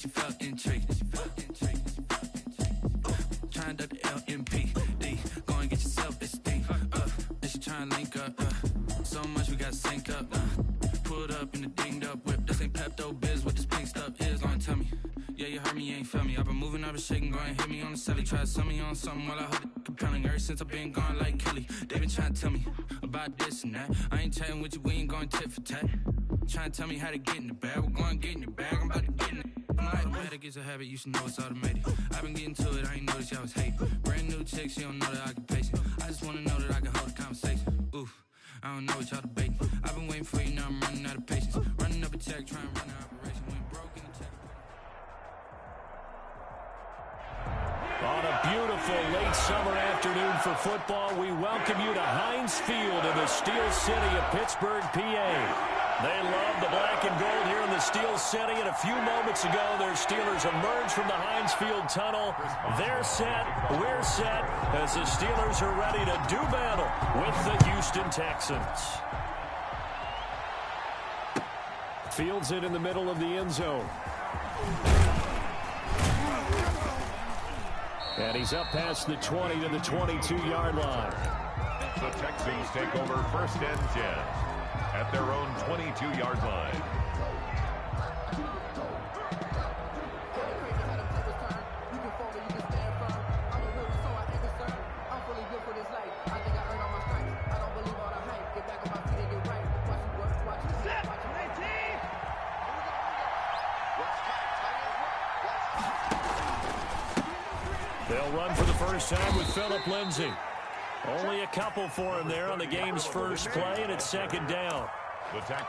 She felt intrigued. Trying to the LMPD. Go and get your self-esteem up. And she trying to link up. So much we got sync up. Pulled up in the dinged up whip. This ain't Pepto-Biz. What this pink stuff is. Gonna tell me. Yeah, you heard me, you ain't felt me. I've been moving, I've been shaking, go and hit me on the celly. Try to sell me on something while I hold it compelling. Ever since I've been gone like Kelly, they been trying to tell me about this and that. I ain't chatting with you, we ain't going tit for tat. Trying to tell me how to get in the bag. We're going to get in your bag, I'm about to get in it. I'm like, automatic is a habit, you should know it's automated. I've been getting to it, I ain't noticed y'all was hating. Brand new chick, she don't know that I can pace it. I just wanna know that I can hold a conversation. Oof, I don't know what y'all debating. I've been waiting for you, now I'm running out of patience. Running up a check, trying to run an operation. Went broke in the check. On a beautiful late summer afternoon for football, we welcome you to Heinz Field in the Steel City of Pittsburgh, PA. They love the black and gold here in the Steel City, and a few moments ago, their Steelers emerged from the Heinz Field tunnel. They're set, we're set, as the Steelers are ready to do battle with the Houston Texans. Fields it in the middle of the end zone. And he's up past the 20 to the 22-yard line. The Texans take over 1st and 10 at their own 22-yard line. They'll run for the first time with Phillip Lindsay. Only a couple for him there on the game's first play, and it's 2nd down.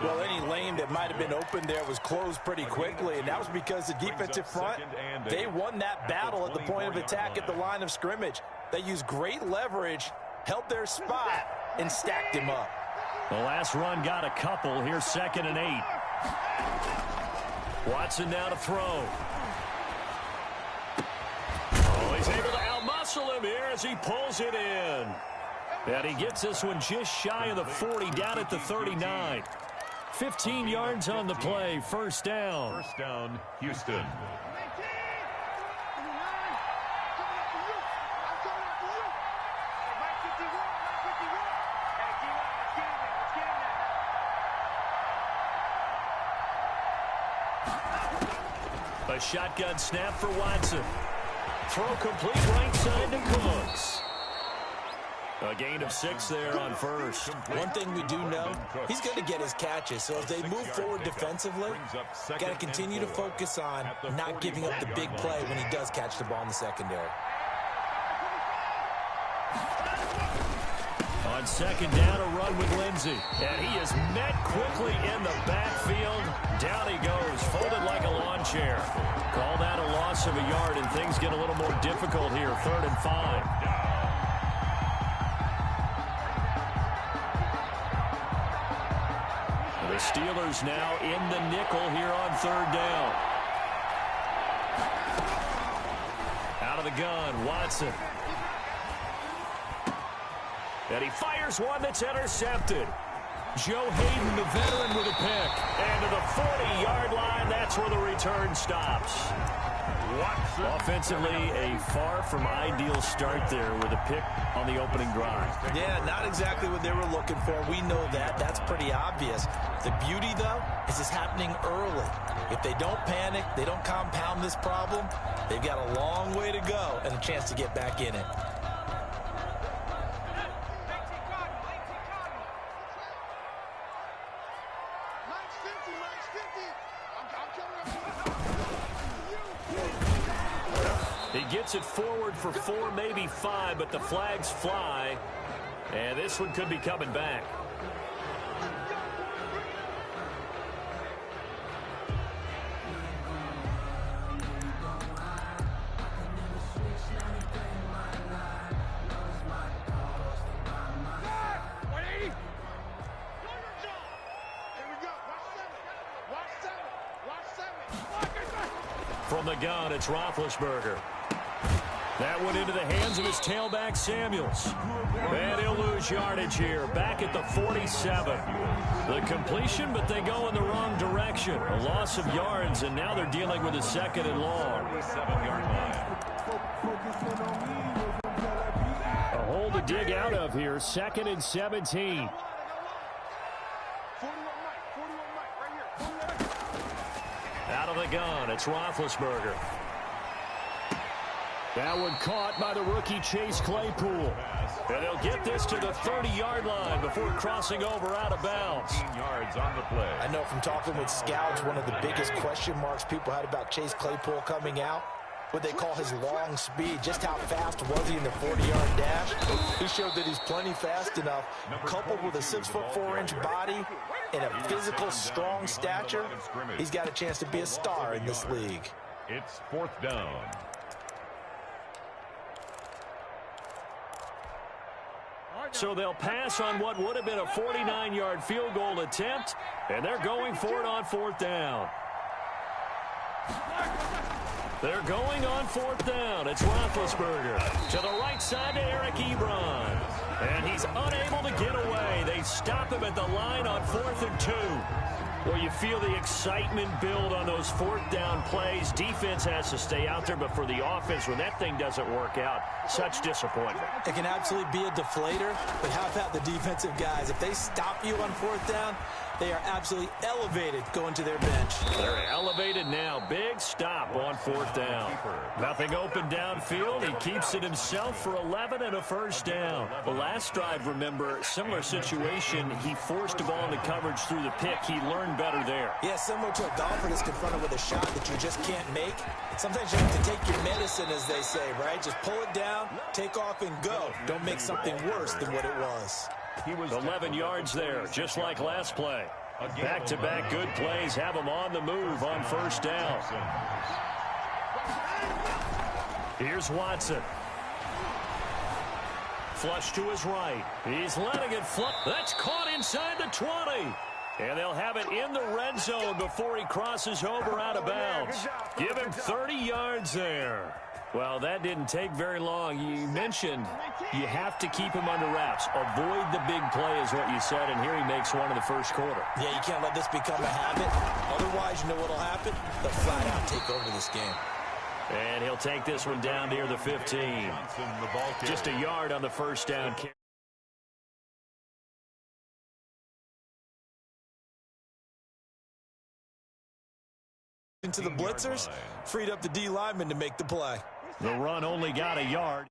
Well, any lane that might have been open there was closed pretty quickly, and that was because the defensive front, they won that battle at the point of attack at the line of scrimmage. They used great leverage, held their spot, and stacked him up. The last run got a couple. Here's 2nd and 8. Watson now to throw. Oh, he's able to outmuscle him here as he pulls it in. And he gets this one just shy of the 40, down at the 39. 15 yards on the play, 1st down. 1st down, Houston. A shotgun snap for Watson. Throw complete right side to Cooks. A gain of 6 there on first. One thing we do know, he's going to get his catches. So as they move forward defensively, got to continue to focus on not giving up the big play when he does catch the ball in the secondary. On 2nd down, a run with Lindsay. And he is met quickly in the backfield. Down he goes, folded like a lawn chair. Call that a loss of a yard, and things get a little more difficult here. 3rd and 5. The Steelers now in the nickel here on 3rd down. Out of the gun, Watson. And he fires one that's intercepted. Joe Hayden, the veteran, with a pick. And to the 40-yard line, that's where the return stops. Watson. Offensively, a far from ideal start there with a pick on the opening drive. Yeah, not exactly what they were looking for. We know that. That's pretty obvious. The beauty, though, is it's happening early. If they don't panic, they don't compound this problem, they've got a long way to go and a chance to get back in it. He gets it forward for 4, maybe 5, but the flags fly. And this one could be coming back. From the gun, it's Roethlisberger. That went into the hands of his tailback, Samuels. And he'll lose yardage here, back at the 47. The completion, but they go in the wrong direction. A loss of yards, and now they're dealing with a 2nd and long. A hole to dig out of here, 2nd and 17. Out of the gun, it's Roethlisberger. That one caught by the rookie Chase Claypool. And they'll get this to the 30-yard line before crossing over out of bounds. 15 yards on the play. I know from talking with scouts, one of the biggest question marks people had about Chase Claypool coming out, what they call his long speed. Just how fast was he in the 40-yard dash? He showed that he's plenty fast enough, coupled with a 6'4" body and a physical, strong stature. He's got a chance to be a star in this league. It's 4th down. So they'll pass on what would have been a 49-yard field goal attempt, and they're going for it on 4th down. They're going on 4th down. It's Roethlisberger to the right side to Eric Ebron. And he's unable to get away. They stop him at the line on 4th and 2. Well, you feel the excitement build on those 4th down plays. Defense has to stay out there, but for the offense, when that thing doesn't work out, such disappointment. It can absolutely be a deflator, but how about the defensive guys? If they stop you on 4th down, they are absolutely elevated going to their bench. They're elevated now. Big stop on 4th down. Nothing open downfield. He keeps it himself for 11 and a 1st down. The last drive, remember, similar situation. He forced the ball into coverage through the pick. He learned better there. Yeah, similar to a golfer that's confronted with a shot that you just can't make. Sometimes you have to take your medicine, as they say, right? Just pull it down, take off, and go. Don't make something worse than what it was. He was 11 yards there, just like last play. Back-to-back good plays have him on the move on 1st down. Here's Watson. Flush to his right. He's letting it fly. That's caught inside the 20. And they'll have it in the red zone before he crosses over out of bounds. Give him 30 yards there. Well, that didn't take very long. You mentioned you have to keep him under wraps. Avoid the big play is what you said, and here he makes one in the 1st quarter. Yeah, you can't let this become a habit. Otherwise, you know what will happen? They'll flat out take over this game. And he'll take this one down near the 15. Just a yard on the 1st down carry. Into the blitzers, freed up the D lineman to make the play. The run only got a yard.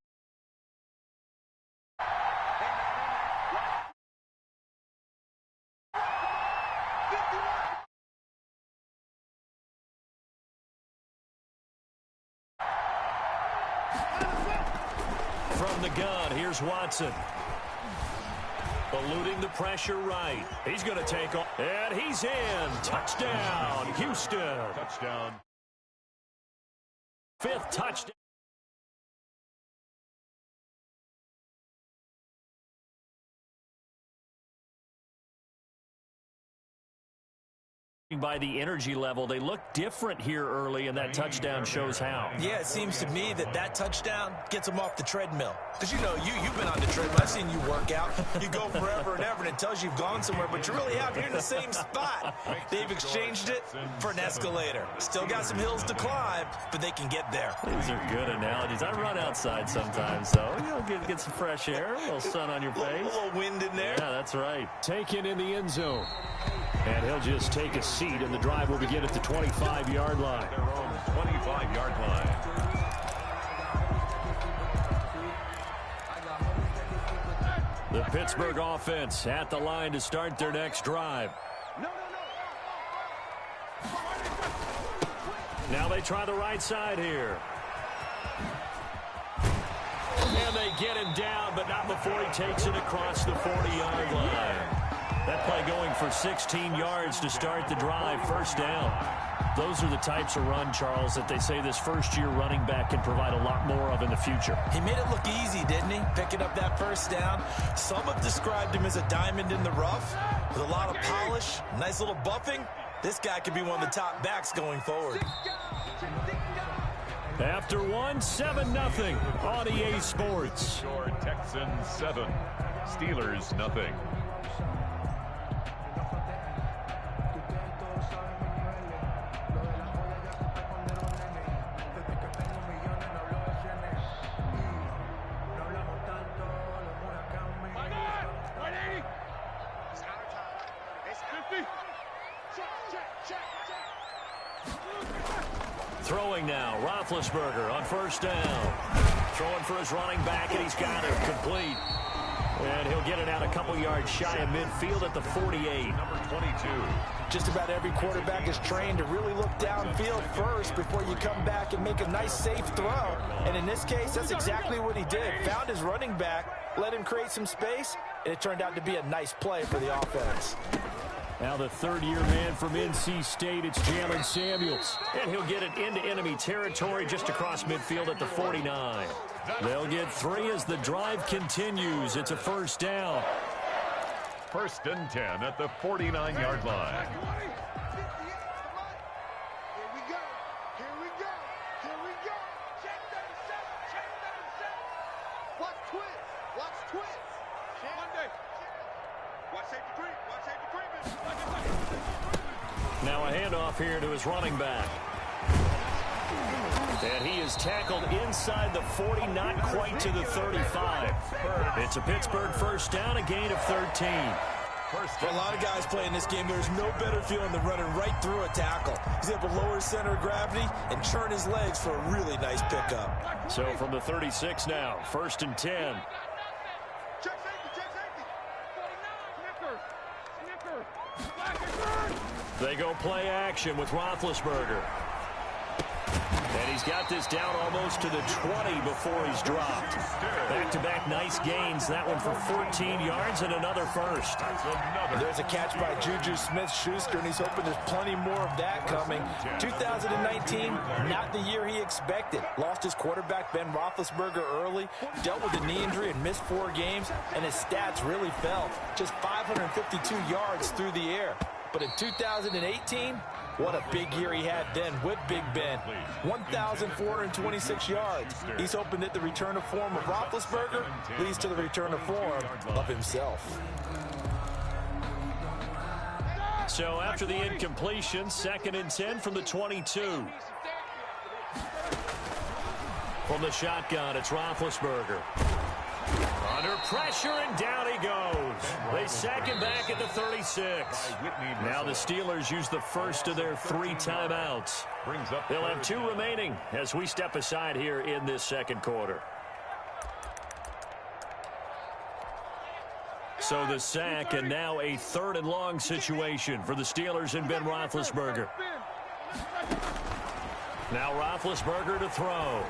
From the gun, here's Watson. Eluding the pressure right. He's going to take off. And he's in. Touchdown, Houston. Touchdown. 5th touchdown. By the energy level, they look different here early, and that touchdown shows how. Yeah, it seems to me that touchdown gets them off the treadmill. Because, you know, you've been on the treadmill. I've seen you work out. You go forever and ever, and it tells you you've gone somewhere, but you really have. You're in the same spot. They've exchanged it for an escalator. Still got some hills to climb, but they can get there. These are good analogies. I run outside sometimes, so get some fresh air, a little sun on your face. A little wind in there. Yeah, that's right. Taken in the end zone. And he'll just take a seat, and the drive will begin at the 25-yard line. Their own 25-yard line. The Pittsburgh offense at the line to start their next drive. Now they try the right side here. And they get him down, but not before he takes it across the 40-yard line. That play going for 16 yards to start the drive. 1st down. Those are the types of run, Charles, that they say this first-year running back can provide a lot more of in the future. He made it look easy, didn't he? Picking up that 1st down. Some have described him as a diamond in the rough with a lot of polish, nice little buffing. This guy could be one of the top backs going forward. After one, 7-0 on EA Sports. Texans 7, Steelers nothing. Throwing now, Roethlisberger on first down. Throwing for his running back, and he's got it complete. And he'll get it out a couple yards shy of midfield at the 48. Number 22. Just about every quarterback is trained to really look downfield first before you come back and make a nice, safe throw. And in this case, that's exactly what he did. Found his running back, let him create some space, and it turned out to be a nice play for the offense. Now the third-year man from NC State, it's Jalen Samuels. And he'll get it into enemy territory just across midfield at the 49. They'll get 3 as the drive continues. It's a first down. 1st and 10 at the 49-yard line. Now a handoff here to his running back. And he is tackled inside the 40, not quite to the 35. It's a Pittsburgh first down, a gain of 13. For a lot of guys playing this game, there's no better feeling than running right through a tackle. He's able to lower his center of gravity and churn his legs for a really nice pickup. So from the 36 now, 1st and 10. They go play action with Roethlisberger. And he's got this down almost to the 20 before he's dropped. Back-to-back nice gains. That one for 14 yards and another first. There's a catch by Juju Smith-Schuster, and he's hoping there's plenty more of that coming. 2019, not the year he expected. Lost his quarterback, Ben Roethlisberger, early. Dealt with a knee injury and missed 4 games, and his stats really fell. Just 552 yards through the air. But in 2018, what a big year he had then with Big Ben. 1,426 yards. He's hoping that the return of form of Roethlisberger leads to the return of form of himself. So after the incompletion, 2nd and 10 from the 22. From the shotgun, it's Roethlisberger. Under pressure, and down he goes. They sack him back at the 36. Now the Steelers use the first of their 3 timeouts. They'll have 2 remaining as we step aside here in this second quarter. So the sack, and now a 3rd and long situation for the Steelers and Ben Roethlisberger. Now Roethlisberger to throw.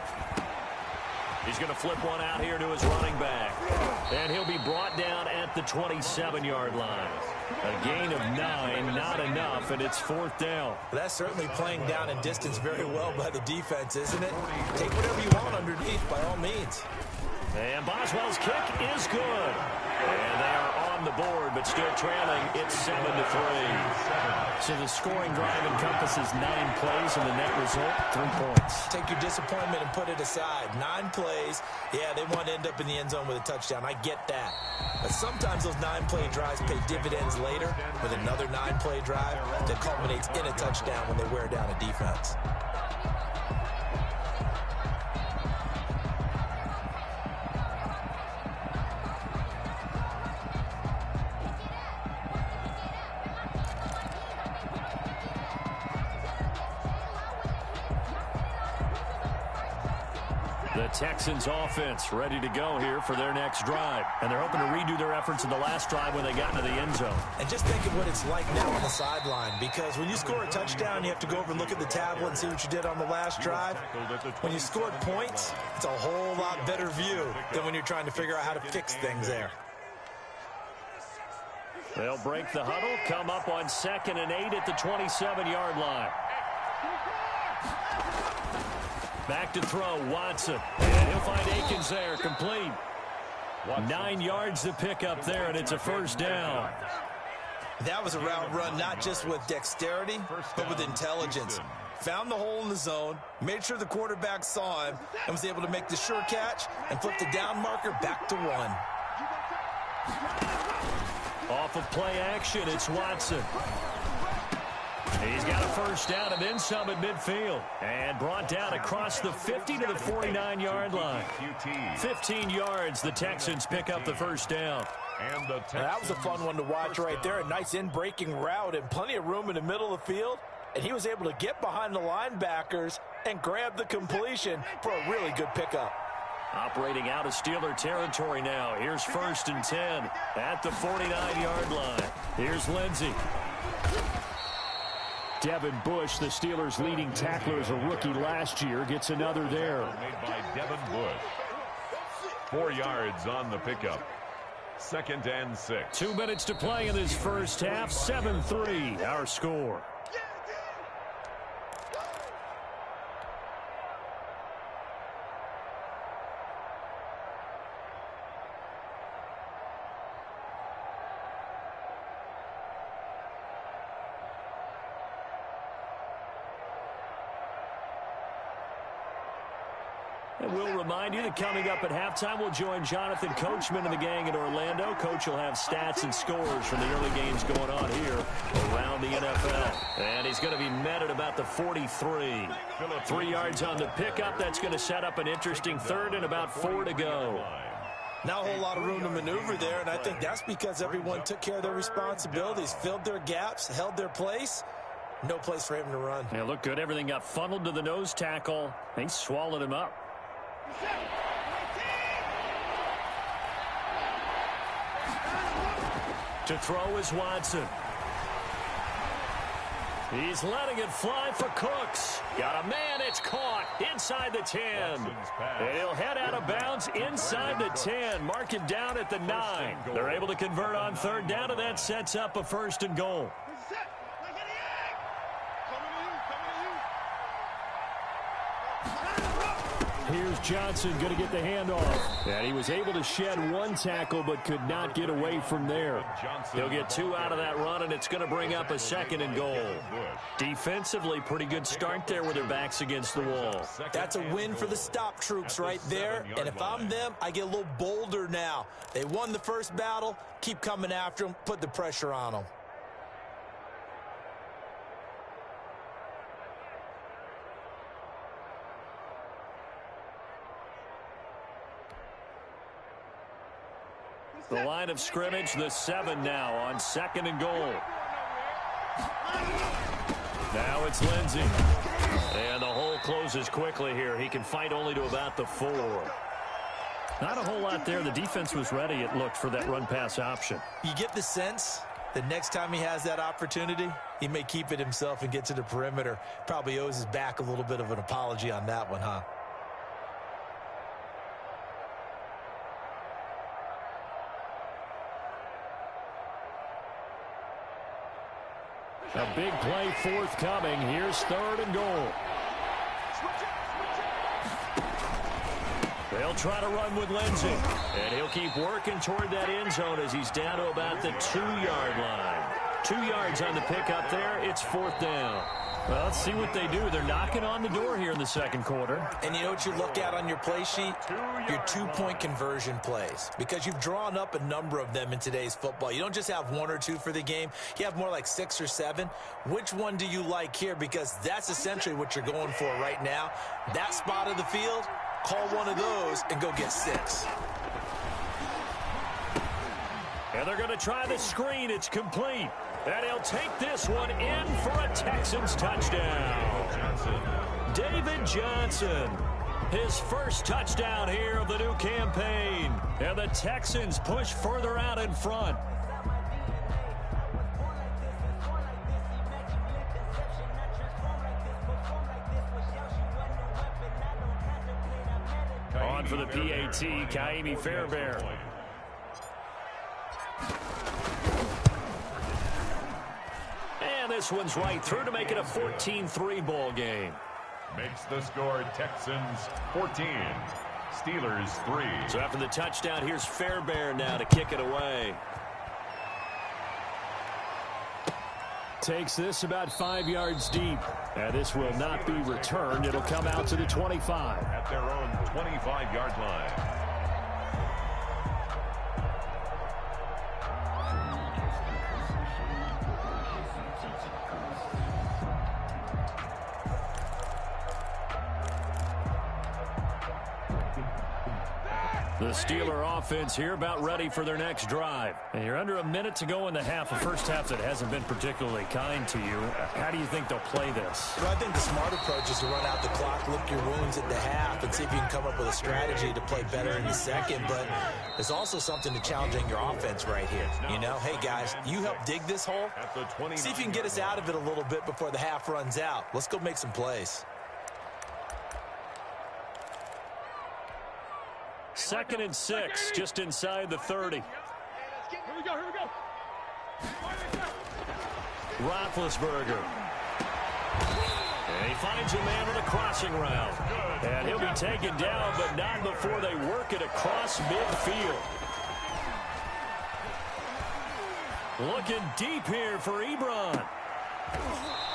He's going to flip one out here to his running back. And he'll be brought down at the 27-yard line. A gain of 9, not enough, and it's 4th down. That's certainly playing down in distance very well by the defense, isn't it? Take whatever you want underneath, by all means. And Boswell's kick is good. And they are on the board, but still trailing. It's 7-3. So the scoring drive encompasses 9 plays, and the net result, 3 points. Take your disappointment and put it aside. 9 plays. Yeah, they want to end up in the end zone with a touchdown. I get that. But sometimes those 9-play drives pay dividends later with another 9-play drive that culminates in a touchdown when they wear down a defense. The Texans offense ready to go here for their next drive. And they're hoping to redo their efforts in the last drive when they got into the end zone. And just think of what it's like now on the sideline, because when you score a touchdown, you have to go over and look at the tablet and see what you did on the last drive. When you scored points, it's a whole lot better view than when you're trying to figure out how to fix things there. They'll break the huddle, come up on 2nd and 8 at the 27-yard line. Back to throw, Watson. And he'll find Akins there, complete. 9 yards to pick up there, and it's a first down. That was a route run not just with dexterity, but with intelligence. found the hole in the zone, made sure the quarterback saw him, and was able to make the sure catch and flip the down marker back to 1. Off of play action, it's Watson. He's got a first down and then some at midfield. And brought down across the 50 to the 49-yard line. 15 yards, the Texans pick up the first down. And that was a fun one to watch right there. A nice in-breaking route and plenty of room in the middle of the field. And he was able to get behind the linebackers and grab the completion for a really good pickup. Operating out of Steeler territory now. Here's 1st and 10 at the 49-yard line. Here's Lindsey. Devin Bush, the Steelers' leading tackler as a rookie last year, gets another there. Made by Devin Bush. 4 yards on the pickup. 2nd and 6. 2 minutes to play in this first half. 7-3, our score. And we'll remind you that coming up at halftime, we'll join Jonathan Coachman and the gang in Orlando. Coach will have stats and scores from the early games going on here around the NFL. And he's going to be met at about the 43. 3 yards on the pickup. That's going to set up an interesting third and about 4 to go. Not a whole lot of room to maneuver there, and I think that's because everyone took care of their responsibilities, filled their gaps, held their place. No place for him to run. Yeah, looked good. Everything got funneled to the nose tackle. They swallowed him up. To throw is Watson. He's letting it fly for Cooks. Got a man, it's caught inside the 10. And he'll head out of bounds inside the 10. Mark it down at the 9. They're able to convert on 3rd down, and that sets up a 1st and goal. Here's Johnson going to get the handoff. And he was able to shed 1 tackle but could not get away from there. He'll get 2 out of that run, and it's going to bring up a 2nd and goal. Defensively, pretty good start there with their backs against the wall. That's a win for the stop troops right there. And if I'm them, I get a little bolder now. They won the first battle. Keep coming after them. Put the pressure on them. The line of scrimmage, the 7 now on 2nd and goal. Now it's Lindsey. And the hole closes quickly here. He can fight only to about the 4. Not a whole lot there. The defense was ready, it looked, for that run-pass option. You get the sense that next time he has that opportunity, he may keep it himself and get to the perimeter. Probably owes his back a little bit of an apology on that one, huh? A big play forthcoming. Here's 3rd and goal. They'll try to run with Lindsey. And he'll keep working toward that end zone as he's down to about the 2-yard line. 2 yards on the pickup there. It's 4th down. Well, let's see what they do. They're knocking on the door here in the 2nd quarter. And you know what you look at on your play sheet? Your 2-point conversion plays. Because you've drawn up a number of them in today's football. You don't just have 1 or 2 for the game. You have more like 6 or 7. Which one do you like here? Because that's essentially what you're going for right now. That spot of the field, call one of those and go get 6. And they're going to try the screen. It's complete. And he'll take this one in for a Texans touchdown. David Johnson, his first touchdown here of the new campaign. And the Texans push further out in front. On for the PAT, Kaimi Fairbairn. And this one's right through to make it a 14-3 ball game. Makes the score Texans 14, Steelers 3. So after the touchdown, here's Fairbairn now to kick it away. Takes this about 5 yards deep. And this will not be returned. It'll come out to the 25. At their own 25-yard line. The Steeler offense here about ready for their next drive. And you're under a minute to go in the half, a first half that hasn't been particularly kind to you. How do you think they'll play this? Well, I think the smart approach is to run out the clock, lick your wounds at the half, and see if you can come up with a strategy to play better in the second. But there's also something to challenging your offense right here. You know, hey, guys, you help dig this hole. See if you can get us out of it a little bit before the half runs out. Let's go make some plays. 2nd and 6, just inside the 30. Here we go. Roethlisberger. And he finds a man on a crossing route. And he'll be taken down, but not before they work it across midfield. Looking deep here for Ebron.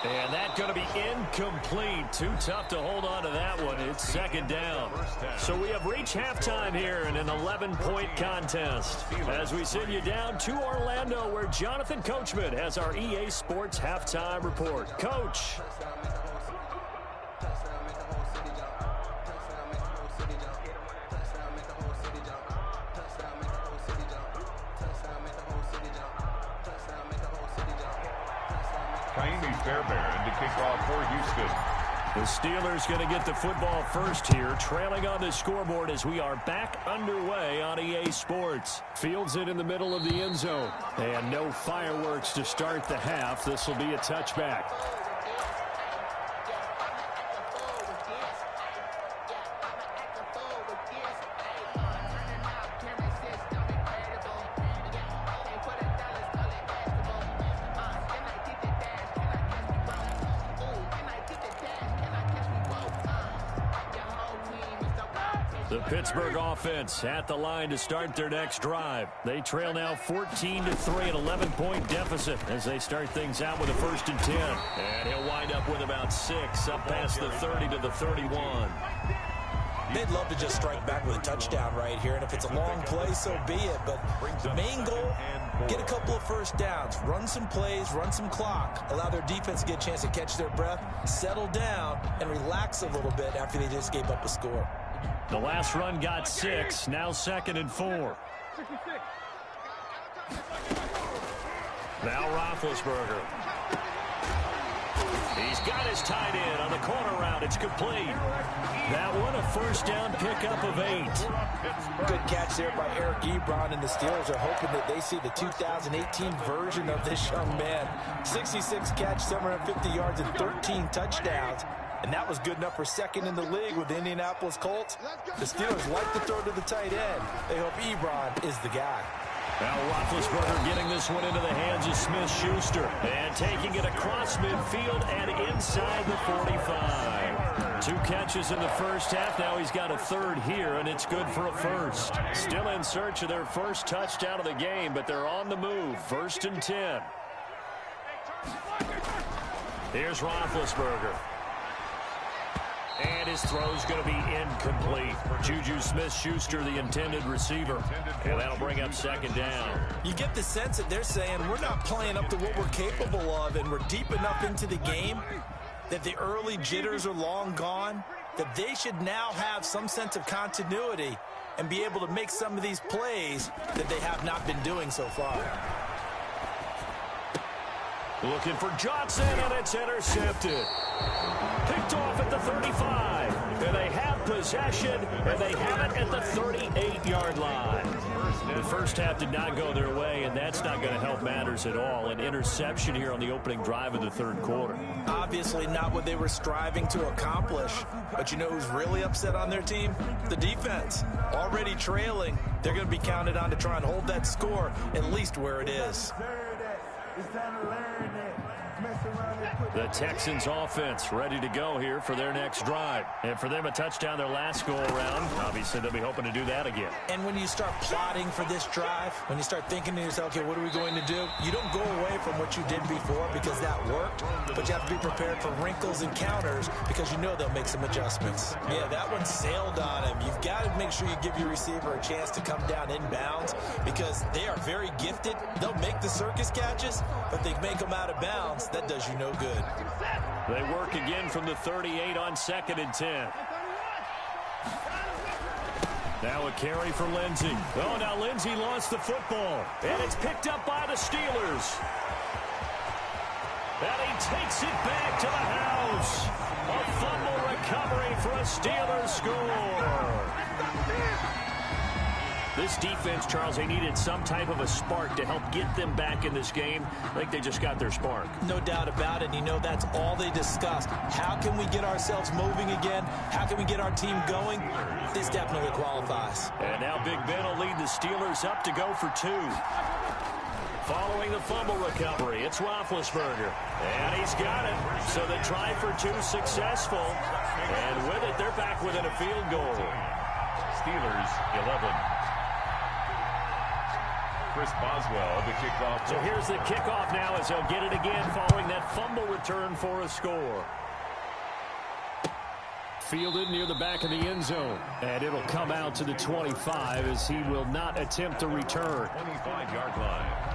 And that's going to be incomplete. Too tough to hold on to that one. It's 2nd down. So we have reached halftime here in an 11-point contest. As we send you down to Orlando, where Jonathan Coachman has our EA Sports halftime report. Coach. Fairbairn to kick off for Houston. The Steelers going to get the football first here, trailing on the scoreboard as we are back underway on EA Sports. Fields it in the middle of the end zone. And no fireworks to start the half. This will be a touchback. The Pittsburgh offense at the line to start their next drive. They trail now 14-3, an 11-point deficit as they start things out with a 1st and 10. And he'll wind up with about 6 up past the 30 to the 31. They'd love to just strike back with a touchdown right here, and if it's a long play, so be it. But the main goal, get a couple of first downs, run some plays, run some clock, allow their defense to get a chance to catch their breath, settle down, and relax a little bit after they just gave up a score. The last run got 6, now 2nd and 4. Now Roethlisberger. He's got his tight end on the corner route. It's complete. That one a first down pickup of 8. Good catch there by Eric Ebron, and the Steelers are hoping that they see the 2018 version of this young man. 66 catch, 750 yards, and 13 touchdowns. And that was good enough for 2nd in the league with the Indianapolis Colts. The Steelers like to throw to the tight end. They hope Ebron is the guy. Now Roethlisberger getting this one into the hands of Smith-Schuster. And taking it across midfield and inside the 45. 2 catches in the first half. Now he's got a 3rd here, and it's good for a 1st. Still in search of their first touchdown of the game, but they're on the move. 1st and 10. Here's Roethlisberger. And his throw's going to be incomplete. Juju Smith-Schuster, the intended receiver. And that'll bring up 2nd down. You get the sense that they're saying we're not playing up to what we're capable of, and we're deep enough into the game that the early jitters are long gone, that they should now have some sense of continuity and be able to make some of these plays that they have not been doing so far. Looking for Johnson, and it's intercepted. Picked off at the 35. And they have possession, and they have it at the 38-yard line. The first half did not go their way, and that's not going to help matters at all. An interception here on the opening drive of the 3rd quarter. Obviously not what they were striving to accomplish. But you know who's really upset on their team? The defense. Already trailing. They're going to be counted on to try and hold that score at least where it is. It's time to learn that. Mess around and put The Texans offense ready to go here for their next drive. And for them, a touchdown their last go-around. Obviously, they'll be hoping to do that again. And when you start plotting for this drive, when you start thinking to yourself, okay, what are we going to do? You don't go away from what you did before because that worked, but you have to be prepared for wrinkles and counters because you know they'll make some adjustments. Yeah, that one sailed on him. You've got to make sure you give your receiver a chance to come down inbounds because they are very gifted. They'll make the circus catches, but they make them out of bounds. That does you no good. They work again from the 38 on 2nd and 10. Now a carry for Lindsey. Oh, now Lindsey lost the football. And it's picked up by the Steelers. And he takes it back to the house. A fumble recovery for a Steelers score. This defense, Charles, they needed some type of a spark to help get them back in this game. I think they just got their spark. No doubt about it. You know, that's all they discussed. How can we get ourselves moving again? How can we get our team going? This definitely qualifies. And now Big Ben will lead the Steelers up to go for 2. Following the fumble recovery, it's Roethlisberger. And he's got it. So the try for 2 successful. And with it, they're back within a field goal. Steelers 11. Chris Boswell, the kickoff. So here's the kickoff now as they'll get it again following that fumble return for a score. Fielded near the back of the end zone. And it'll come out to the 25 as he will not attempt to return. 25-yard line.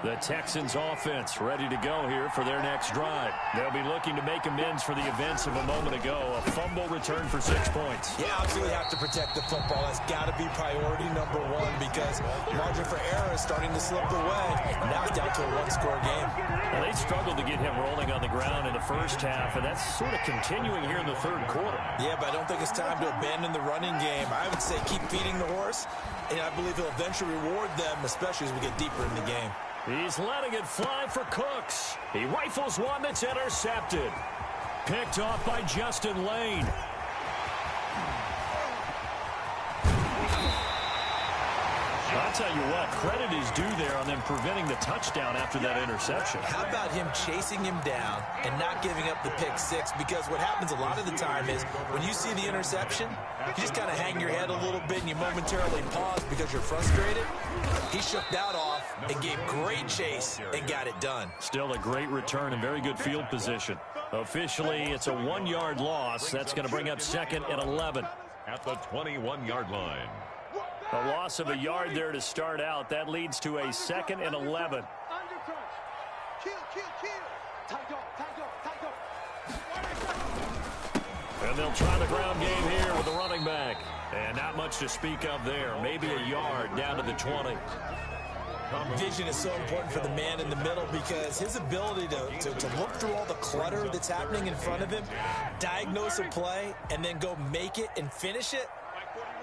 The Texans offense ready to go here for their next drive. They'll be looking to make amends for the events of a moment ago. A fumble return for 6 points. Yeah, absolutely have to protect the football. That's got to be priority number 1 because margin for error is starting to slip away. Now it's down to a 1-score game. Well, they struggled to get him rolling on the ground in the first half, and that's sort of continuing here in the third quarter. Yeah, but I don't think it's time to abandon the running game. I would say keep feeding the horse, and I believe he'll eventually reward them, especially as we get deeper in the game. He's letting it fly for Cooks. He rifles one that's intercepted. Picked off by Justin Lane. I'll tell you what, credit is due there on them preventing the touchdown after that interception. How about him chasing him down and not giving up the pick 6? Because what happens a lot of the time is when you see the interception, you just kind of hang your head a little bit and you momentarily pause because you're frustrated. He shook that off and gave great chase and got it done. Still a great return and very good field position. Officially, it's a 1-yard loss. That's going to bring up 2nd and 11. At the 21-yard line. A loss of a yard there to start out. That leads to a 2nd and 11. And they'll try the ground game here with the running back. And not much to speak of there. Maybe a yard down to the 20. Vision is so important for the man in the middle because his ability to look through all the clutter that's happening in front of him, diagnose a play, and then go make it and finish it,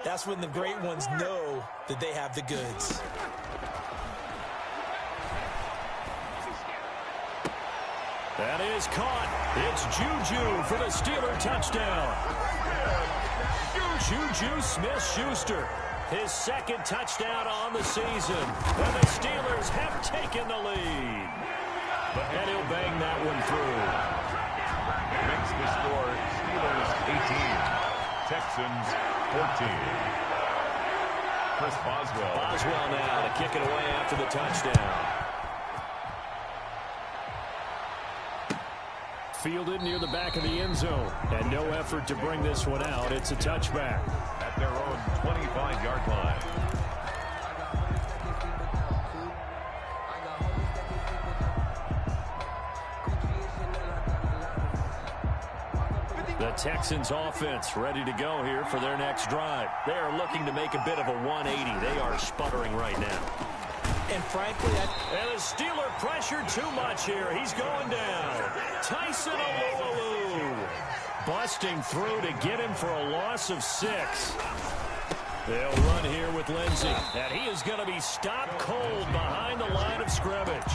that's when the great ones know that they have the goods. That is caught. It's Juju for the Steeler touchdown. Juju Smith-Schuster, his 2nd touchdown on the season. And the Steelers have taken the lead. And he'll bang that one through. Makes the score Steelers 18, Texans 14. Chris Boswell. Boswell now to kick it away after the touchdown. Fielded near the back of the end zone. And no effort to bring this one out. It's a touchback. At their own 25-yard line. The Texans offense ready to go here for their next drive. They are looking to make a bit of a 180. They are sputtering right now. And frankly, and the Steeler pressure too much here. He's going down. Tyson Alualu busting through to get him for a loss of 6. They'll run here with Lindsey. And he is going to be stopped cold behind the line of scrimmage.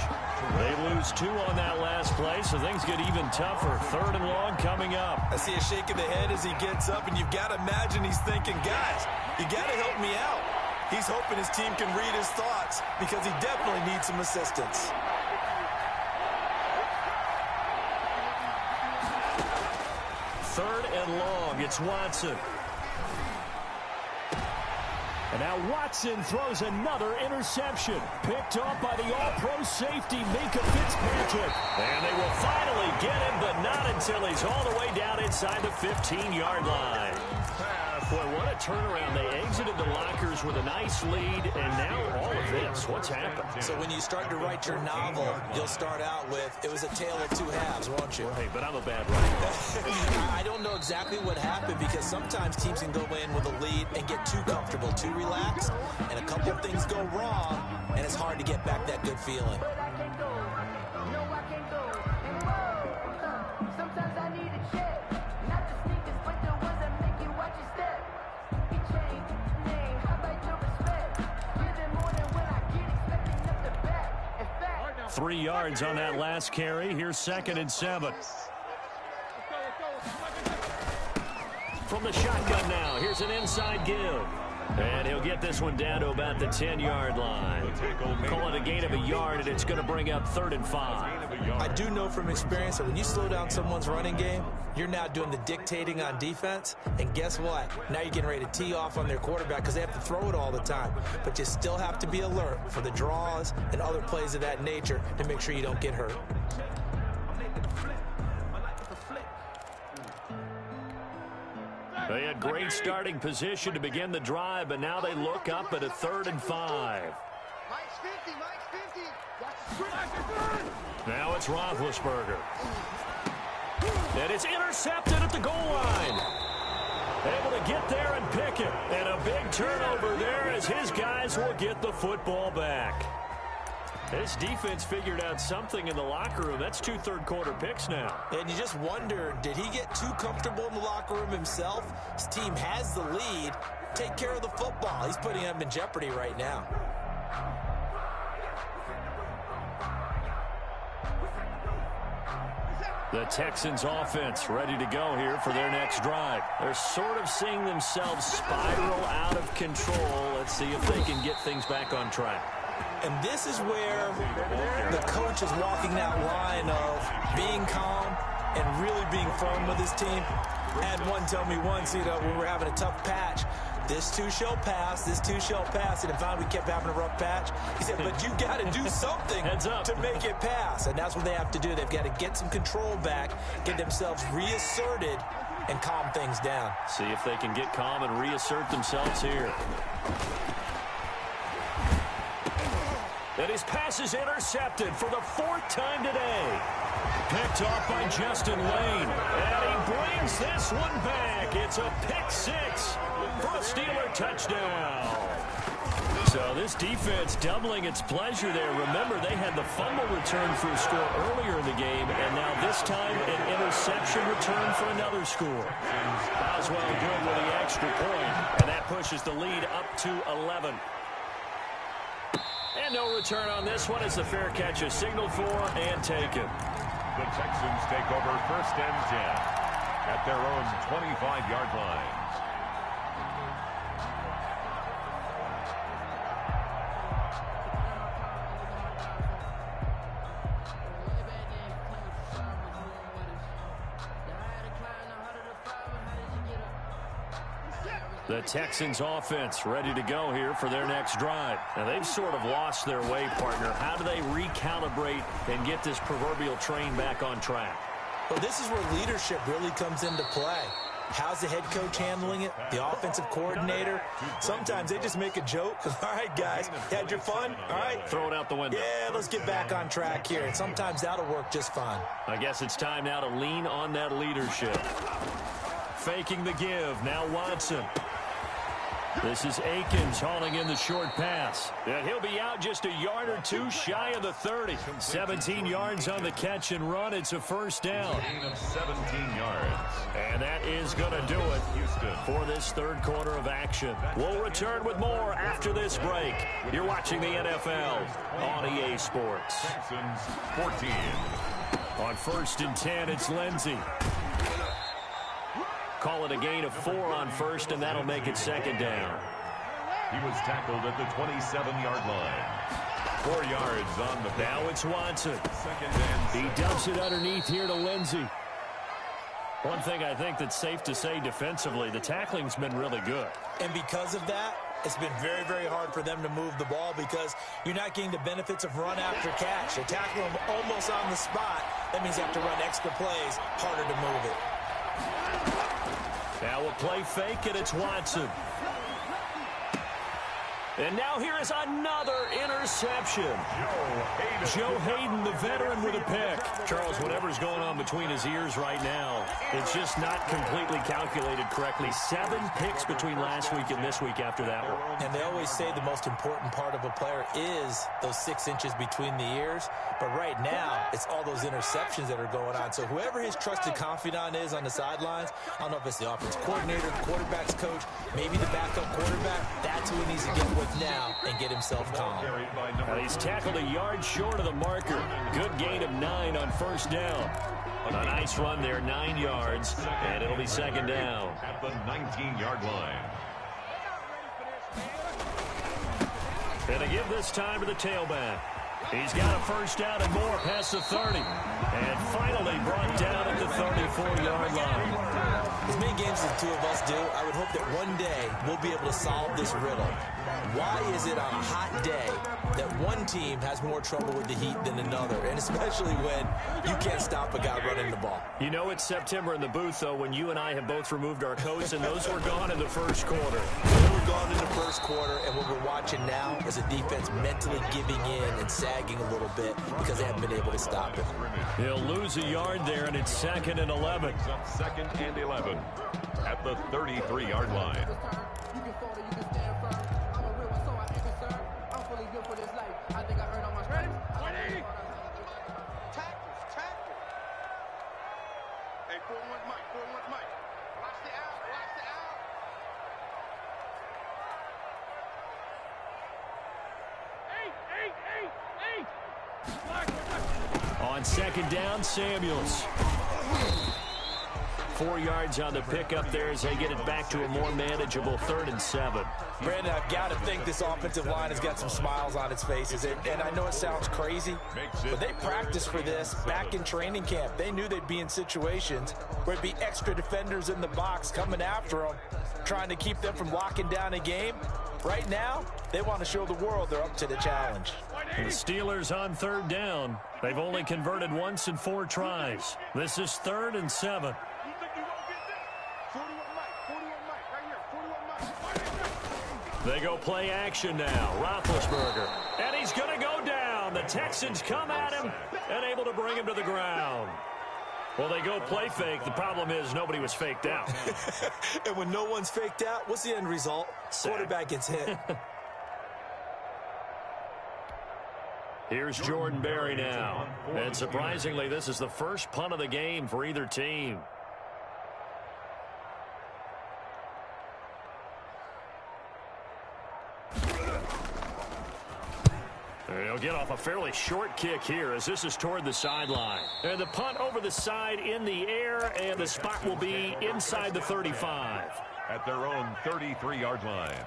They lose 2 on that last play, so things get even tougher. 3rd and long coming up. I see a shake of the head as he gets up, and you've got to imagine he's thinking, guys, you got to help me out. He's hoping his team can read his thoughts because he definitely needs some assistance. Third and long. It's Watson. And now Watson throws another interception. Picked up by the all-pro safety, Minka Fitzpatrick. And they will finally get him, but not until he's all the way down inside the 15-yard line. Boy, what a turnaround. They exited the lockers with a nice lead, and now all of this. What's happened? So when you start to write your novel, you'll start out with, it was a tale of two halves, won't you? Right, but I'm a bad writer. I don't know exactly what happened because sometimes teams can go in with a lead and get too comfortable, too relaxed, and a couple of things go wrong, and it's hard to get back that good feeling. Three yards on that last carry. Here's 2nd and 7. From the shotgun now, here's an inside give. And he'll get this one down to about the 10-yard line. Call it a gain of a yard, and it's going to bring up 3rd and 5. I do know from experience that when you slow down someone's running game, you're now doing the dictating on defense. And guess what? Now you're getting ready to tee off on their quarterback because they have to throw it all the time. But you still have to be alert for the draws and other plays of that nature to make sure you don't get hurt. They had great starting position to begin the drive, but now they look up at a 3rd and 5. Now it's Roethlisberger. And it's intercepted at the goal line. Able to get there and pick it. And a big turnover there as his guys will get the football back. This defense figured out something in the locker room. That's 2 third-quarter picks now. And you just wonder, did he get too comfortable in the locker room himself? His team has the lead. Take care of the football. He's putting them in jeopardy right now. The Texans offense ready to go here for their next drive. They're sort of seeing themselves spiral out of control. Let's see if they can get things back on track. And this is where the coach is walking that line of being calm and really being firm with his team. I had one tell me once, when we were having a tough patch, this too shall pass, this too shall pass. And finally we kept having a rough patch. He said, but you got to do something to make it pass. And that's what they have to do. They've got to get some control back, get themselves reasserted, and calm things down. See if they can get calm and reassert themselves here. And his pass is intercepted for the 4th time today. Picked off by Justin Lane. And he brings this one back. It's a pick 6 for a Steeler touchdown. So this defense doubling its pleasure there. Remember, they had the fumble return for a score earlier in the game, and now this time an interception return for another score. Boswell good with the extra point, and that pushes the lead up to 11. And no return on this one as the fair catch is signaled for and taken. The Texans take over 1st and 10 at their own 25-yard line. The Texans offense ready to go here for their next drive. Now, they've sort of lost their way, partner. How do they recalibrate and get this proverbial train back on track? Well, this is where leadership really comes into play. How's the head coach handling it? The offensive coordinator? Sometimes they just make a joke. All right, guys, had your fun? All right. Throw it out the window. Yeah, let's get back on track here. And sometimes that'll work just fine. I guess it's time now to lean on that leadership. Faking the give. Now Watson. This is Akins hauling in the short pass. And he'll be out just a yard or two shy of the 30. 17 yards on the catch and run. It's a 1st down. Gain of 17 yards. And that is going to do it for this 3rd quarter of action. We'll return with more after this break. You're watching the NFL on EA Sports. Texans 14. On 1st and 10, it's Lindsey. Call it a gain of 4 on 1st, and that'll make it 2nd down. He was tackled at the 27-yard line. 4 yards on the play. Now it's Watson. Second and 6. He dumps it underneath here to Lindsey. One thing I think that's safe to say defensively, the tackling's been really good. And because of that, it's been very, very hard for them to move the ball because you're not getting the benefits of run after catch. They're tackling them almost on the spot. That means you have to run extra plays, harder to move it. Now a play fake, and it's Watson. And now here is another interception. Joe Hayden, the veteran, with a pick. Charles, whatever's going on between his ears right now, it's just not completely calculated correctly. 7 picks between last week and this week after that one. And they always say the most important part of a player is those 6 inches between the ears. But right now, it's all those interceptions that are going on. So whoever his trusted confidant is on the sidelines, I don't know if it's the offensive coordinator, the quarterback's coach, maybe the backup quarterback, that's who he needs to get with now and get himself calm. Now he's tackled a yard short of the marker. Good gain of 9 on first down. A nice run there, 9 yards, and it'll be second down. At the 19-yard line. And to give this time to the tailback. He's got a first down and more past the 30. And finally brought down at the 34-yard line. As many games as the two of us do, I would hope that one day we'll be able to solve this riddle. Why is it on a hot day that one team has more trouble with the heat than another, and especially when you can't stop a guy running the ball? You know it's September in the booth, though, when you and I have both removed our coats, and those were gone in the first quarter. They were gone in the first quarter, and what we're watching now is a defense mentally giving in and sagging a little bit because they haven't been able to stop it. He'll lose a yard there, and it's 2nd and 11. Up 2nd and 11 at the 33-yard line. On second down, Samuels. 4 yards on the pickup there as they get it back to a more manageable 3rd and 7. Brandon, I've got to think this offensive line has got some smiles on its faces. And I know it sounds crazy, but they practiced for this back in training camp. They knew they'd be in situations where it'd be extra defenders in the box coming after them, trying to keep them from locking down a game. Right now, they want to show the world they're up to the challenge. The Steelers on 3rd down. They've only converted once in 4 tries. This is 3rd and 7. They go play action now. Roethlisberger. And he's going to go down. The Texans come at him and able to bring him to the ground. Well, they go play fake. The problem is nobody was faked out. And when no one's faked out, what's the end result? Quarterback gets hit. Here's Jordan Berry now. And surprisingly, this is the first punt of the game for either team. He'll get off a fairly short kick here as this is toward the sideline. And the punt over the side in the air, and the spot will be inside the 35. At their own 33-yard line.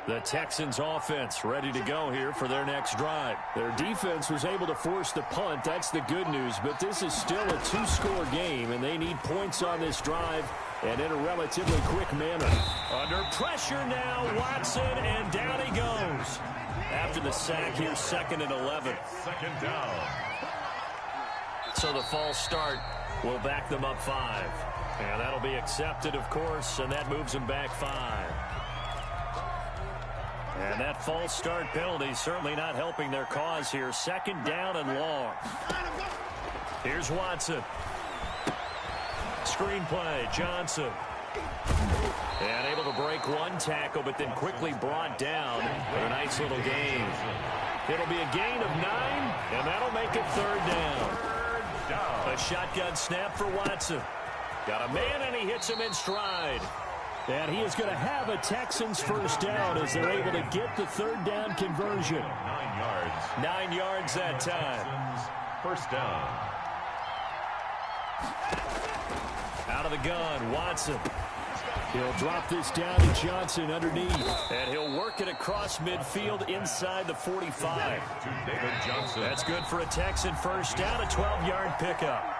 The Texans offense ready to go here for their next drive. Their defense was able to force the punt. That's the good news, but this is still a 2-score game, and they need points on this drive and in a relatively quick manner. Under pressure now, Watson, and down he goes. After the sack, here's 2nd and 11. Second down. So the false start will back them up 5. And that'll be accepted, of course, and that moves them back 5. And that false start penalty certainly not helping their cause here. 2nd down and long. Here's Watson. Screenplay, Johnson. And able to break one tackle, but then quickly brought down for a nice little gain. It'll be a gain of 9, and that'll make it 3rd down. A shotgun snap for Watson. Got a man, and he hits him in stride. And he is going to have a Texans first down as they're able to get the 3rd down conversion. 9 yards. 9 yards that time. First down. Out of the gun, Watson. He'll drop this down to Johnson underneath. And he'll work it across midfield inside the 45. That's good for a Texan first down, a 12-yard pickup.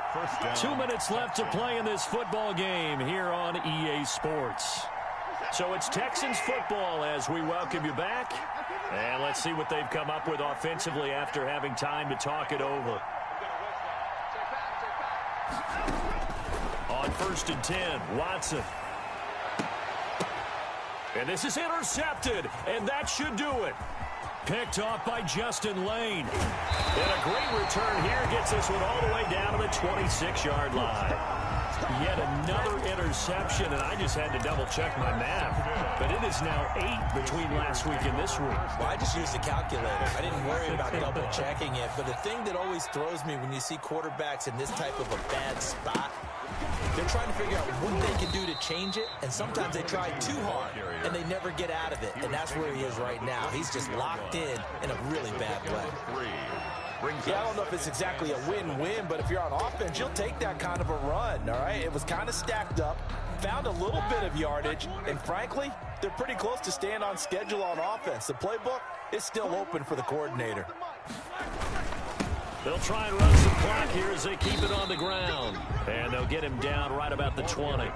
2 minutes left to play in this football game here on EA Sports. So it's Texans football as we welcome you back. And let's see what they've come up with offensively after having time to talk it over. On 1st and 10, Watson. And this is intercepted, and that should do it. Picked off by Justin Lane. And a great return here gets this one all the way down to the 26-yard line. Yet another interception, and I just had to double-check my math. But it is now 8 between last week and this week. Well, I just used a calculator. I didn't worry about double-checking it. But the thing that always throws me when you see quarterbacks in this type of a bad spot, they're trying to figure out what they can do to change it, and sometimes they try too hard, and they never get out of it, and that's where he is right now. He's just locked in a really bad way. Yeah, I don't know if it's exactly a win-win, but if you're on offense, you'll take that kind of a run, all right? It was kind of stacked up, found a little bit of yardage, and frankly, they're pretty close to staying on schedule on offense. The playbook is still open for the coordinator. They'll try and run some clock here as they keep it on the ground. And they'll get him down right about the 20.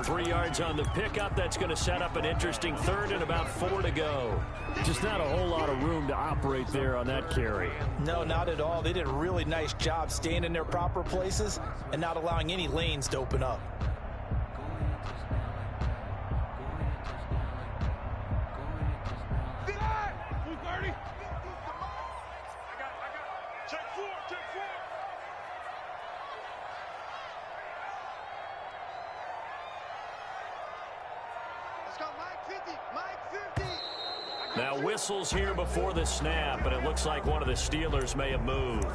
3 yards on the pickup. That's going to set up an interesting third and about 4 to go. Just not a whole lot of room to operate there on that carry. No, not at all. They did a really nice job staying in their proper places and not allowing any lanes to open up. Now whistles here before the snap, but it looks like one of the Steelers may have moved.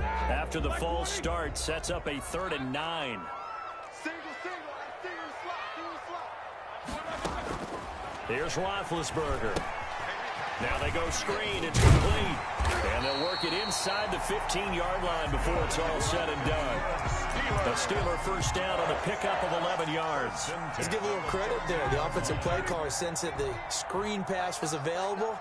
After the false start, sets up a 3rd and 9. Here's Roethlisberger. Now they go screen. It's complete. And they'll work it inside the 15-yard line before it's all said and done. The Steeler first down on a pickup of 11 yards. Let's give a little credit there. The offensive play caller sensed that the screen pass was available.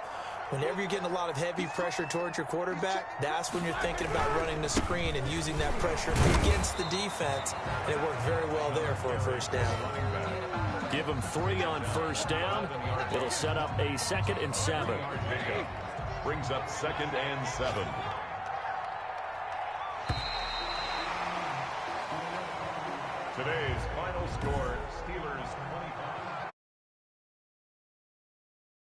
Whenever you're getting a lot of heavy pressure towards your quarterback, that's when you're thinking about running the screen and using that pressure against the defense. And it worked very well there for a first down. Give them 3 on first down. It'll set up a 2nd and 7. Brings up 2nd and 7. Today's final score, Steelers 25.